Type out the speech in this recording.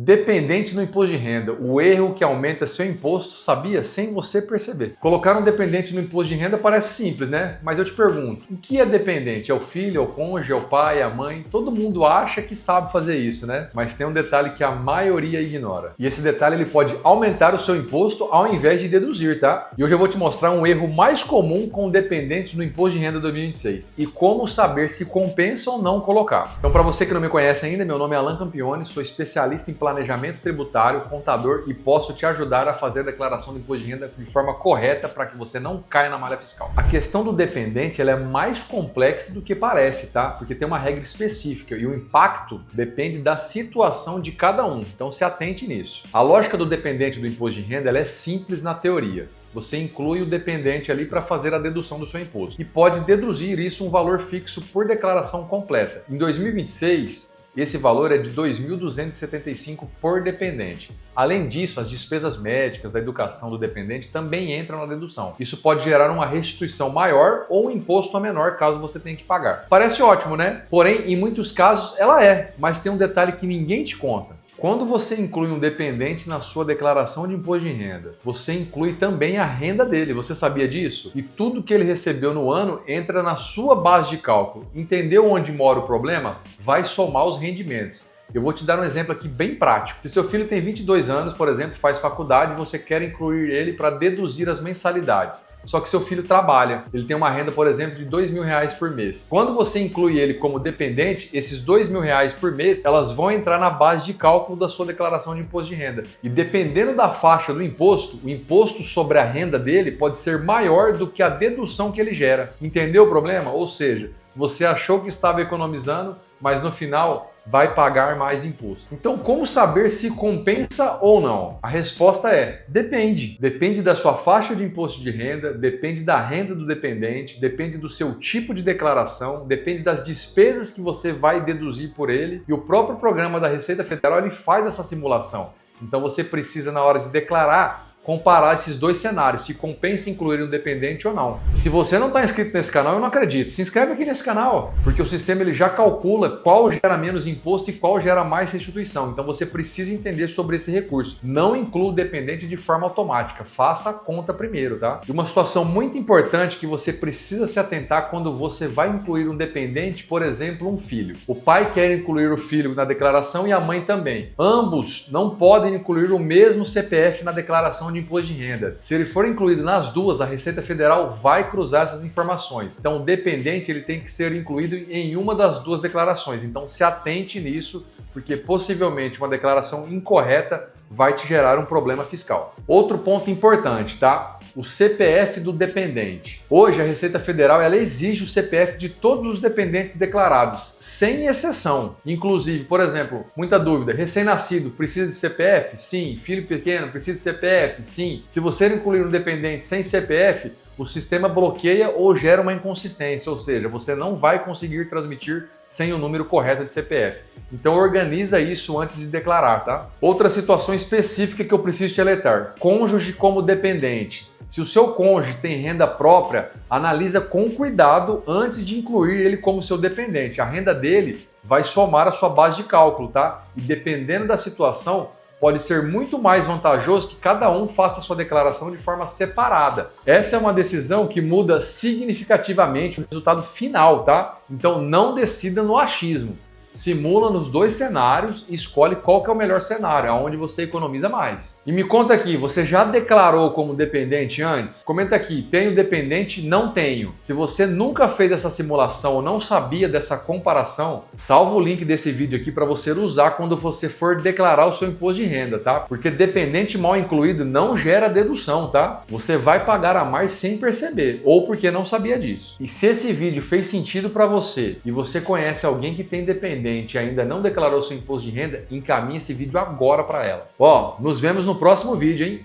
Dependente no imposto de renda, o erro que aumenta seu imposto, sabia? Sem você perceber. Colocar um dependente no imposto de renda parece simples, né? Mas eu te pergunto, o que é dependente? É o filho, é o cônjuge, é o pai, é a mãe? Todo mundo acha que sabe fazer isso, né? Mas tem um detalhe que a maioria ignora. E esse detalhe ele pode aumentar o seu imposto ao invés de deduzir, tá? E hoje eu vou te mostrar um erro mais comum com dependentes no imposto de renda 2026 e como saber se compensa ou não colocar. Então, para você que não me conhece ainda, meu nome é Alan Campione, sou especialista em planejamento tributário, contador e posso te ajudar a fazer a declaração do imposto de renda de forma correta para que você não caia na malha fiscal. A questão do dependente ela é mais complexa do que parece, tá? Porque tem uma regra específica e o impacto depende da situação de cada um. Então se atente nisso. A lógica do dependente do imposto de renda ela é simples na teoria. Você inclui o dependente ali para fazer a dedução do seu imposto e pode deduzir isso um valor fixo por declaração completa. Em 2026, esse valor é de R$ 2.275 por dependente. Além disso, as despesas médicas da educação do dependente também entram na dedução. Isso pode gerar uma restituição maior ou um imposto a menor caso você tenha que pagar. Parece ótimo, né? Porém, em muitos casos ela é, mas tem um detalhe que ninguém te conta. Quando você inclui um dependente na sua declaração de imposto de renda, você inclui também a renda dele. Você sabia disso? E tudo que ele recebeu no ano entra na sua base de cálculo. Entendeu onde mora o problema? Vai somar os rendimentos. Eu vou te dar um exemplo aqui bem prático. Se seu filho tem 22 anos, por exemplo, faz faculdade e você quer incluir ele para deduzir as mensalidades. Só que seu filho trabalha, ele tem uma renda, por exemplo, de R$ 2.000 por mês. Quando você inclui ele como dependente, esses R$ 2.000 por mês, elas vão entrar na base de cálculo da sua declaração de imposto de renda. E dependendo da faixa do imposto, o imposto sobre a renda dele pode ser maior do que a dedução que ele gera. Entendeu o problema? Ou seja, você achou que estava economizando, mas no final vai pagar mais imposto. Então, como saber se compensa ou não? A resposta é: depende. Depende da sua faixa de imposto de renda, depende da renda do dependente, depende do seu tipo de declaração, depende das despesas que você vai deduzir por ele. E o próprio programa da Receita Federal ele faz essa simulação. Então, você precisa, na hora de declarar, comparar esses dois cenários, se compensa incluir um dependente ou não. Se você não está inscrito nesse canal, eu não acredito. Se inscreve aqui nesse canal, porque o sistema ele já calcula qual gera menos imposto e qual gera mais restituição. Então você precisa entender sobre esse recurso. Não inclua o dependente de forma automática. Faça a conta primeiro, tá? E uma situação muito importante que você precisa se atentar quando você vai incluir um dependente, por exemplo, um filho. O pai quer incluir o filho na declaração e a mãe também. Ambos não podem incluir o mesmo CPF na declaração de imposto de renda. Se ele for incluído nas duas, a Receita Federal vai cruzar essas informações. Então, o dependente ele tem que ser incluído em uma das duas declarações. Então, se atente nisso, porque possivelmente uma declaração incorreta vai te gerar um problema fiscal. Outro ponto importante, tá? O CPF do dependente. Hoje, a Receita Federal ela exige o CPF de todos os dependentes declarados, sem exceção. Inclusive, por exemplo, muita dúvida, recém-nascido precisa de CPF? Sim. Filho pequeno precisa de CPF? Sim. Se você incluir um dependente sem CPF, o sistema bloqueia ou gera uma inconsistência, ou seja, você não vai conseguir transmitir sem o número correto de CPF. Então organiza isso antes de declarar, tá? Outra situação específica que eu preciso te alertar: cônjuge como dependente. Se o seu cônjuge tem renda própria, analisa com cuidado antes de incluir ele como seu dependente. A renda dele vai somar a sua base de cálculo, tá? E dependendo da situação, pode ser muito mais vantajoso que cada um faça a sua declaração de forma separada. Essa é uma decisão que muda significativamente o resultado final, tá? Então não decida no achismo. Simula nos dois cenários e escolhe qual que é o melhor cenário, aonde você economiza mais. E me conta aqui, você já declarou como dependente antes? Comenta aqui, tenho dependente? Não tenho. Se você nunca fez essa simulação ou não sabia dessa comparação, salva o link desse vídeo aqui para você usar quando você for declarar o seu imposto de renda, tá? Porque dependente mal incluído não gera dedução, tá? Você vai pagar a mais sem perceber, ou porque não sabia disso. E se esse vídeo fez sentido para você e você conhece alguém que tem dependente e ainda não declarou seu imposto de renda, encaminhe esse vídeo agora para ela. Ó, nos vemos no próximo vídeo, hein?